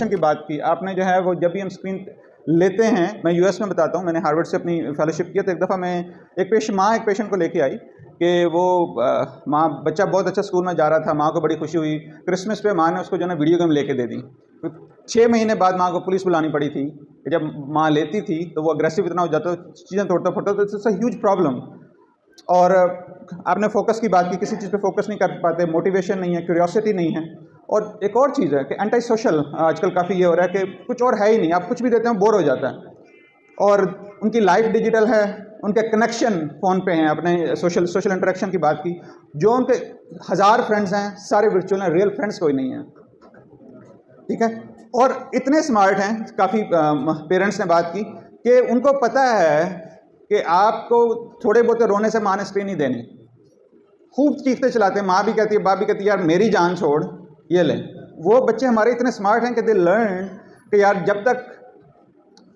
Addiction की बात की आपने, जो है वो जब भी हम स्क्रीन लेते हैं, मैं यूएस में बताता हूँ, मैंने हार्वर्ड से अपनी फेलोशिप किया, तो एक दफ़ा मैं एक पेशेंट को लेके आई कि वो बच्चा बहुत अच्छा स्कूल में जा रहा था, माँ को बड़ी खुशी हुई, क्रिसमस पे माँ ने उसको जो है वीडियो गेम लेके दे दी। तो 6 महीने बाद माँ को पुलिस बुलानी पड़ी थी, जब माँ लेती थी तो वो अग्रेसिव इतना हो जाता, चीज़ें तोड़ता फोड़ता, तो इट्स अ ह्यूज प्रॉब्लम। और आपने फोकस की बात की, किसी चीज़ पे फोकस नहीं कर पाते, मोटिवेशन नहीं है, क्यूरियोसिटी नहीं है। और एक और चीज़ है कि एंटी सोशल आजकल काफ़ी ये हो रहा है कि कुछ और है ही नहीं, आप कुछ भी देते हैं बोर हो जाता है। और उनकी लाइफ डिजिटल है, उनके कनेक्शन फ़ोन पे हैं, अपने सोशल इंटरेक्शन की बात की, जो उनके 1000 फ्रेंड्स हैं सारे वर्चुअल हैं, रियल फ्रेंड्स कोई नहीं है, ठीक है। और इतने स्मार्ट हैं, काफ़ी पेरेंट्स ने बात की कि उनको पता है कि आपको थोड़े बहुत रोने से माँ ने स्क्रीन नहीं देनी, खूब चीखते चलाते हैं, माँ भी कहती है, बाप भी कहती है, यार मेरी जान छोड़, ये ले। वो बच्चे हमारे इतने स्मार्ट हैं कि दे लर्न कि यार जब तक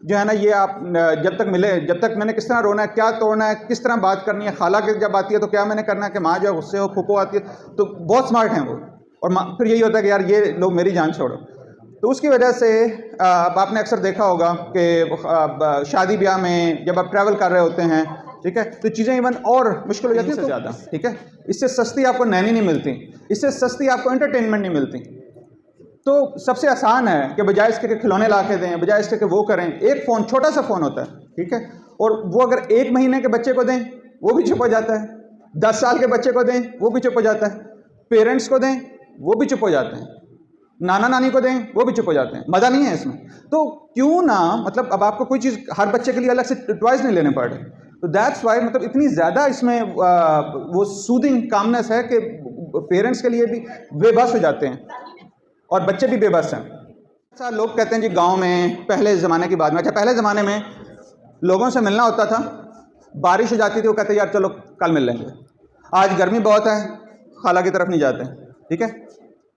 जो है ना ये आप जब तक मिले, जब तक मैंने किस तरह रोना है, क्या तोड़ना है, किस तरह बात करनी है, खाला के जब आती है तो क्या मैंने करना है, कि माँ जो है गुस्से हो, फूफो आती है, तो बहुत स्मार्ट हैं वो। और फिर यही होता है कि यार ये लोग मेरी जान छोड़ो। तो उसकी वजह से अब आपने अक्सर देखा होगा कि शादी ब्याह में जब आप ट्रैवल कर रहे होते हैं, ठीक है, तो चीज़ें इवन और मुश्किल हो जाती है ज़्यादा, ठीक है। इससे सस्ती आपको नैनी नहीं मिलती, इससे सस्ती आपको एंटरटेनमेंट नहीं मिलती। तो सबसे आसान है कि बजाय इसके कि खिलौने ला के दें, बजाय इसके कि वो करें, एक फ़ोन, छोटा सा फ़ोन होता है, ठीक है, और वो अगर 1 महीने के बच्चे को दें वो भी चुप हो जाता है, 10 साल के बच्चे को दें वो भी चुप हो जाता है, पेरेंट्स को दें वो भी चुप हो जाते हैं, नाना नानी को दें वो भी चुप हो जाते हैं, मज़ा नहीं है इसमें। तो क्यों ना, मतलब अब आपको कोई चीज़ हर बच्चे के लिए अलग से टॉयज़ नहीं लेने पड़ रहे, तो दैट्स वाई मतलब इतनी ज़्यादा इसमें वो सूदिंग कामनेस है कि पेरेंट्स के लिए भी बेबस हो जाते हैं और बच्चे भी बेबस हैं। अच्छा, लोग कहते हैं जी गांव में पहले ज़माने की बात में, अच्छा पहले ज़माने में लोगों से मिलना होता था, बारिश हो जाती थी, वो कहते हैं यार चलो कल मिल लेंगे। आज गर्मी बहुत है, खाला की तरफ नहीं जाते, ठीक है।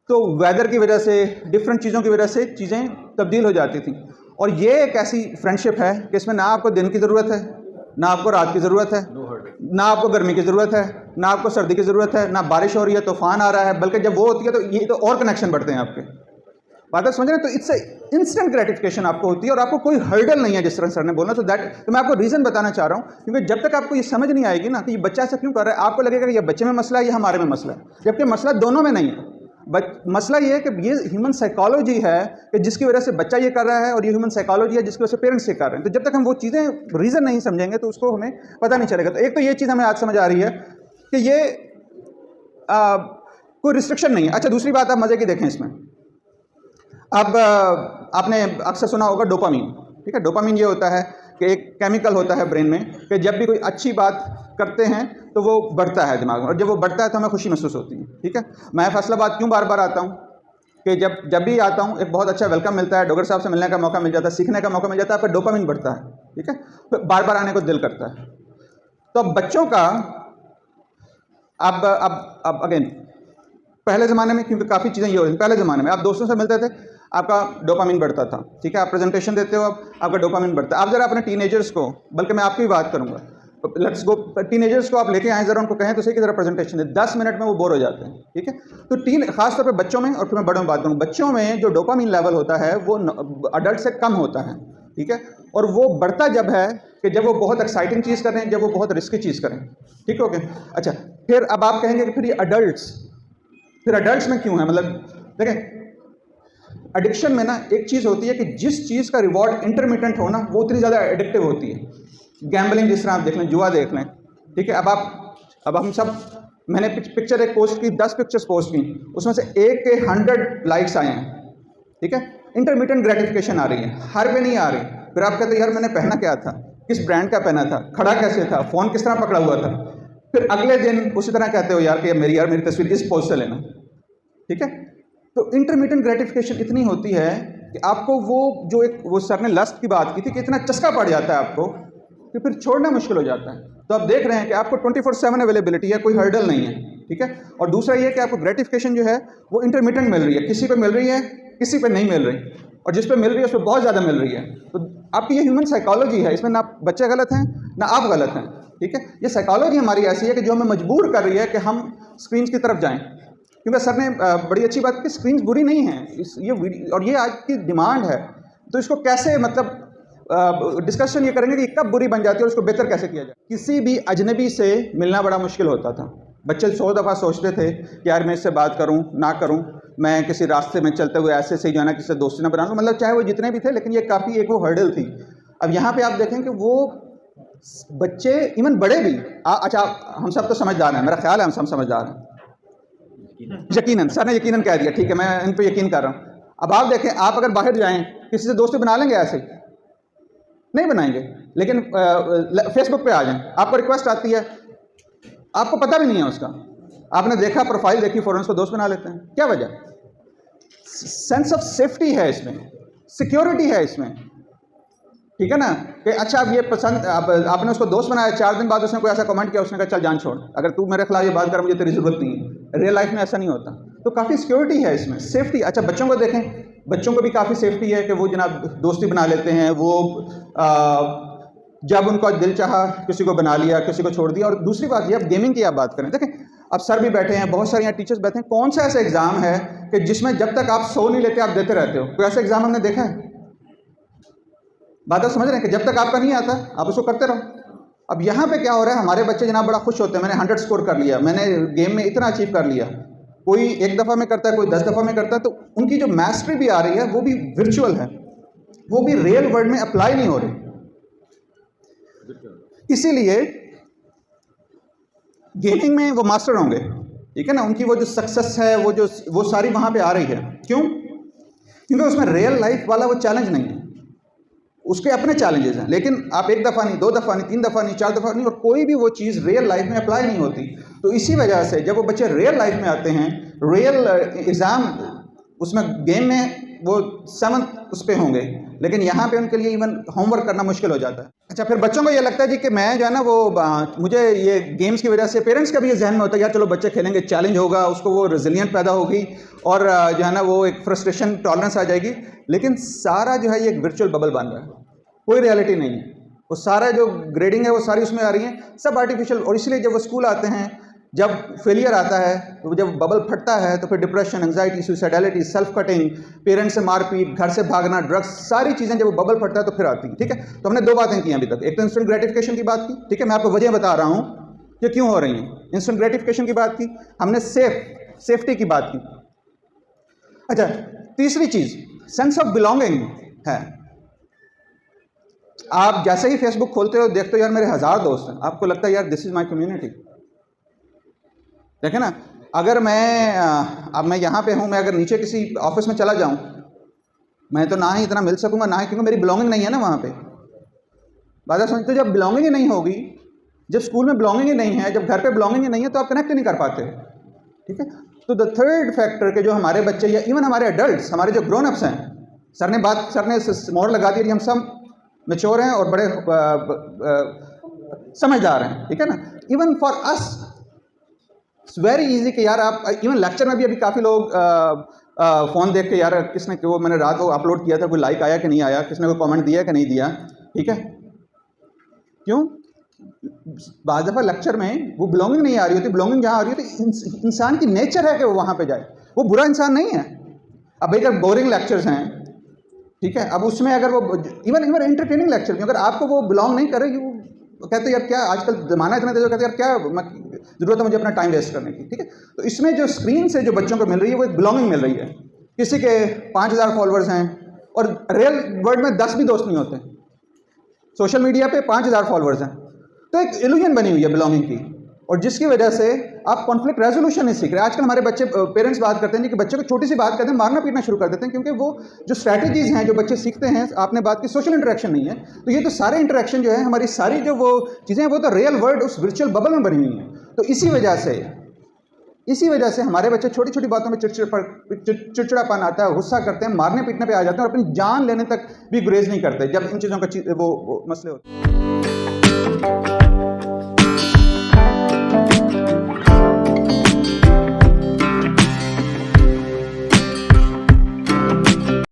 तो वेदर की वजह से, डिफरेंट चीज़ों की वजह से चीज़ें तब्दील हो जाती थी। और ये एक ऐसी फ्रेंडशिप है कि इसमें ना आपको दिन की ज़रूरत है, ना आपको रात की ज़रूरत है, ना आपको गर्मी की ज़रूरत है, ना आपको सर्दी की ज़रूरत है, ना बारिश हो रही है, तूफान आ रहा है, बल्कि जब वो होती है तो ये तो और कनेक्शन बढ़ते हैं आपके। बात समझ रहे हैं? तो इससे इंस्टेंट ग्रेटिफिकेशन आपको होती है और आपको कोई हर्डल नहीं है, जिस तरह सर ने बोला। तो मैं आपको रीज़न बताना चाह रहा हूँ, क्योंकि जब तक आपको ये समझ नहीं आएगी ना कि ये बच्चा ऐसा क्यों कर रहा है, आपको लगेगा कि ये बच्चे में मसला है या हमारे में मसला है, जबकि मसला दोनों में नहीं है। मसला ये है कि ये ह्यूमन साइकोलॉजी है कि जिसकी वजह से बच्चा ये कर रहा है, और ये ह्यूमन साइकोलॉजी है जिसकी वजह से पेरेंट्स ये कर रहे हैं। तो जब तक हम वो चीज़ें रीज़न नहीं समझेंगे तो उसको हमें पता नहीं चलेगा। तो एक तो ये चीज़ हमें आज समझ आ रही है कि ये कोई रिस्ट्रिक्शन नहीं है। अच्छा, दूसरी बात आप मज़े की देखें इसमें। अब आपने अक्सर सुना होगा डोपामीन, ठीक है। डोपामीन ये होता है कि एक केमिकल होता है ब्रेन में कि जब भी कोई अच्छी बात करते हैं तो वो बढ़ता है दिमाग में, और जब वो बढ़ता है तो हमें खुशी महसूस होती है, ठीक है। मैं फैसलाबाद क्यों बार बार आता हूँ कि जब भी आता हूँ एक बहुत अच्छा वेलकम मिलता है, डॉक्टर साहब से मिलने का मौका मिल जाता है, सीखने का मौका मिल जाता है, आपका डोपामीन बढ़ता है, ठीक है, तो बार बार आने को दिल करता है। तो अब बच्चों का अब अगेन, पहले ज़माने में क्योंकि काफ़ी चीज़ें ये होती थी, पहले ज़माने में आप दोस्तों से मिलते थे, आपका डोपामीन बढ़ता था, ठीक है। आप प्रेजेंटेशन देते हो, आपका डोपामीन बढ़ता है। आप ज़रा अपने टीनेजर्स को, बल्कि मैं आपकी बात करूँगा, लेट्स गो, टीनेजर्स को आप लेके आए, ज़रा उनको कहें तो सही कि ज़रा प्रेजेंटेशन दे, 10 मिनट में वो बोर हो जाते हैं, ठीक है। तो खासतौर पर बच्चों में, और फिर मैं बड़ों में बात करूँ, बच्चों में जो डोपामीन लेवल होता है वो अडल्ट से कम होता है, ठीक है। और वो बढ़ता जब है कि जब वो बहुत एक्साइटिंग चीज़ करें, जब वो बहुत रिस्की चीज़ करें, ठीक हो गया। अच्छा, फिर अब आप कहेंगे कि फिर ये अडल्ट्स में क्यों है, मतलब देखें, एडिक्शन में ना एक चीज़ होती है कि जिस चीज़ का रिवॉर्ड इंटरमिटेंट हो ना, वो उतनी ज़्यादा एडिक्टिव होती है। गैम्बलिंग जिस तरह आप देख लें, जुआ देख लें, ठीक है। अब हम सब, मैंने पिक्चर एक पोस्ट की, 10 पिक्चर्स पोस्ट की, उसमें से एक के 100 लाइक्स आए हैं, ठीक है। इंटरमिटेंट ग्रेटिफिकेशन आ रही है, हर पे नहीं आ रही। फिर आप कहते हैं यार मैंने पहना क्या था, किस ब्रांड का पहना था, खड़ा कैसे था, फ़ोन किस तरह पकड़ा हुआ था। फिर अगले दिन उसी तरह कहते हो यार कि मेरी तस्वीर इस पोज से लेना, ठीक है। तो इंटरमिटेंट ग्रेटिफिकेशन इतनी होती है कि आपको वो सर ने लस्ट की बात की थी कि इतना चस्का पड़ जाता है आपको कि फिर छोड़ना मुश्किल हो जाता है। तो आप देख रहे हैं कि आपको 24/7 अवेलेबिलिटी है, कोई हर्डल नहीं है, ठीक है। और दूसरा ये कि आपको ग्रेटिफिकेशन जो है वो इंटरमिटेंट मिल रही है, किसी पे मिल रही है, किसी पे नहीं मिल रही, और जिस पे मिल रही है उस पर बहुत ज़्यादा मिल रही है। तो आपकी ये ह्यूमन साइकोलॉजी है, इसमें ना बच्चे गलत हैं ना आप गलत हैं, ठीक है। ये साइकोलॉजी हमारी ऐसी है कि जो हमें मजबूर कर रही है कि हम स्क्रीन की तरफ जाएँ, क्योंकि सर ने बड़ी अच्छी बात की, स्क्रीन बुरी नहीं है, और ये आज की डिमांड है, तो इसको कैसे मतलब डिस्कशन ये करेंगे कि कब बुरी बन जाती है और उसको बेहतर कैसे किया जाए। किसी भी अजनबी से मिलना बड़ा मुश्किल होता था। बच्चे 100 दफ़ा सोचते थे कि यार मैं इससे बात करूं ना करूं, मैं किसी रास्ते में चलते हुए ऐसे से जो है ना किसी से दोस्ती ना बना लूँ, मतलब चाहे वो जितने भी थे, लेकिन ये काफ़ी एक वो हर्डल थी। अब यहाँ पे आप देखें कि वो बच्चे इवन बड़े भी अच्छा, हम सब तो समझदार हैं, मेरा ख्याल है हम सब समझदार हैं, यकीनन सर ने यकीनन कह दिया, ठीक है, मैं इन पर यकीन कर रहा हूँ। अब आप देखें, आप अगर बाहर जाएं किसी से दोस्ती बना लेंगे? ऐसे नहीं बनाएंगे। लेकिन फेसबुक पे आ जाएं, आपको रिक्वेस्ट आती है, आपको पता भी नहीं है उसका, आपने देखा, प्रोफाइल देखी, फौरन उसको दोस्त बना लेते हैं। क्या वजह? सेंस ऑफ सेफ्टी है इसमें, सिक्योरिटी है इसमें, ठीक है ना, कि अच्छा अब ये पसंद, आपने उसको दोस्त बनाया, 4 दिन बाद उसने कोई ऐसा कमेंट किया, उसने कहा चल जान छोड़, अगर तू मेरे खिलाफ ये बात कर, मुझे तेरी ज़रूरत नहीं है। रियल लाइफ में ऐसा नहीं होता, तो काफ़ी सिक्योरिटी है इसमें, सेफ्टी। अच्छा, बच्चों को देखें, बच्चों को भी काफ़ी सेफ्टी है कि वो जनाब दोस्ती बना लेते हैं, वो जब उनका दिल चाहा किसी को बना लिया, किसी को छोड़ दिया। और दूसरी बात ये, अब गेमिंग की आप बात करें, देखें अब सर भी बैठे हैं, बहुत सारे यहाँ टीचर्स बैठे हैं, कौन सा ऐसा एग्ज़ाम है कि जिसमें जब तक आप सो नहीं लेते आप देते रहते हो? कोई ऐसा एग्ज़ाम हमने देखा है? बात आप समझ रहे हैं कि जब तक आपका नहीं आता आप उसको करते रहो। अब यहाँ पे क्या हो रहा है, हमारे बच्चे जनाब बड़ा खुश होते हैं, मैंने 100 स्कोर कर लिया, मैंने गेम में इतना अचीव कर लिया। कोई 1 दफ़ा में करता है, कोई 10 दफ़ा में करता है, तो उनकी जो मास्टरी भी आ रही है वो भी वर्चुअल है, वो भी रियल वर्ल्ड में अप्लाई नहीं हो रही। इसीलिए गेमिंग में वो मास्टर होंगे, ठीक है ना, उनकी वो जो सक्सेस है वो सारी वहाँ पे आ रही है। क्यों? क्योंकि उसमें रियल लाइफ वाला वो चैलेंज नहीं है, उसके अपने चैलेंजेस हैं। लेकिन आप 1 दफ़ा नहीं, 2 दफ़ा नहीं, 3 दफ़ा नहीं, 4 दफ़ा नहीं, और कोई भी वो चीज़ रियल लाइफ में अप्लाई नहीं होती। तो इसी वजह से जब वो बच्चे रियल लाइफ में आते हैं, रियल एग्ज़ाम, उसमें गेम में वो 7th उस पर होंगे, लेकिन यहाँ पे उनके लिए इवन होमवर्क करना मुश्किल हो जाता है। अच्छा, फिर बच्चों को ये लगता है जी कि मैं जो है ना वो मुझे ये गेम्स की वजह से, पेरेंट्स का भी ये जहन में होता है यार चलो बच्चे खेलेंगे, चैलेंज होगा, उसको वो रेजिलियंट पैदा होगी, और जो है ना वो एक फ्रस्ट्रेशन टॉलरेंस आ जाएगी। लेकिन सारा जो है ये एक वर्चुअल बबल बन रहा है, कोई रियलिटी नहीं है। वो सारा जो ग्रेडिंग है वो सारी उसमें आ रही है, सब आर्टिफिशियल। और इसलिए जब वो स्कूल आते हैं, जब फेलियर आता है, तो जब बबल फटता है, तो फिर depression, anxiety, suicidality, self cutting, parents से मारपीट, घर से भागना, ड्रग्स, सारी चीज़ें जब बबल फटता है तो फिर आती है। ठीक है, तो हमने 2 बातें की अभी तक। एक तो इंस्टेंट ग्रेटिफिकेशन की बात की, ठीक है, मैं आपको वजह बता रहा हूँ कि क्यों हो रही है। इंस्टेंट ग्रेटिफिकेशन की बात की हमने, सेफ्टी की बात की। अच्छा, तीसरी चीज़ सेंस ऑफ बिलोंगिंग है। आप जैसे ही फेसबुक खोलते हो, देखते हो यार मेरे 1000 दोस्त हैं, आपको लगता है यार दिस इज़ माई कम्युनिटी। देखें ना, अगर अब मैं यहाँ पे हूँ, मैं अगर नीचे किसी ऑफिस में चला जाऊँ, मैं तो ना ही इतना मिल सकूँगा, ना ही, क्योंकि मेरी बिलोंगिंग नहीं है ना वहाँ पे। बात समझते हो, जब बिलोंगिंग ही नहीं होगी, जब स्कूल में बिलोंगिंग ही नहीं है, जब घर पे बिलोंगिंग ही नहीं है, तो आप कनेक्ट ही नहीं कर पाते। ठीक है, तो द थर्ड फैक्टर के जो हमारे बच्चे या इवन हमारे एडल्ट्स, हमारे जो ग्रोन अप्स हैं, सर ने मोहर लगा दी, हम सब मैच्योर हैं और बड़े समझदार हैं, ठीक है ना। Even for us it's very easy कि यार आप इवन लेक्चर में भी अभी काफ़ी लोग फ़ोन देख के यार किसने, वो मैंने रात को अपलोड किया था, कोई लाइक आया कि नहीं आया, किसने कोई कमेंट दिया कि नहीं दिया, ठीक है। क्यों? बाज़ दफ़ा लेक्चर में वो बिलोंगिंग नहीं आ रही होती, बिलोंगिंग जहाँ आ रही होती, इंसान की नेचर है कि वो वहाँ पे जाए, वो बुरा इंसान नहीं है। अब भाई अगर बोरिंग लेक्चर्स हैं, ठीक है, अब उसमें अगर वो इवन एंटरटेनिंग लेक्चर में अगर आपको वो बिलोंग नहीं करेगी, वो कहते यार क्या आजकल ज़माना इतना तेज, कहते यार क्या ज़रूरत है मुझे अपना टाइम वेस्ट करने की, ठीक है। तो इसमें जो स्क्रीन से जो बच्चों को मिल रही है वो एक बिलोंगिंग मिल रही है। किसी के 5000 फॉलोअर्स हैं और रियल वर्ल्ड में 10 भी दोस्त नहीं होते, सोशल मीडिया पे 5000 फॉलोअर्स हैं, तो एक इल्यूजन बनी हुई है बिलोंगिंग की, और जिसकी वजह से आप कॉन्फ्लिक्ट रेजोल्यूशन नहीं सीख रहे। आजकल हमारे बच्चे, पेरेंट्स बात करते हैं कि बच्चे को छोटी सी बात कहते हैं मारना पीटना शुरू कर देते हैं, क्योंकि वो जो स्ट्रैटेजीज हैं जो बच्चे सीखते हैं, आपने बात की सोशल इंटरेक्शन नहीं है, तो ये तो सारे इंटरेक्शन जो है हमारी सारी जो वो चीज़ें हैं वो तो रियल वर्ल्ड उस वर्चुअल बबल में बनी हुई हैं। तो इसी वजह से हमारे बच्चे छोटी छोटी बातों में चिड़चिड़ापन आता है, गुस्सा करते हैं, मारने पीटने पे आ जाते हैं और अपनी जान लेने तक भी गुरेज नहीं करते जब इन चीज़ों का वो मसले होते हैं।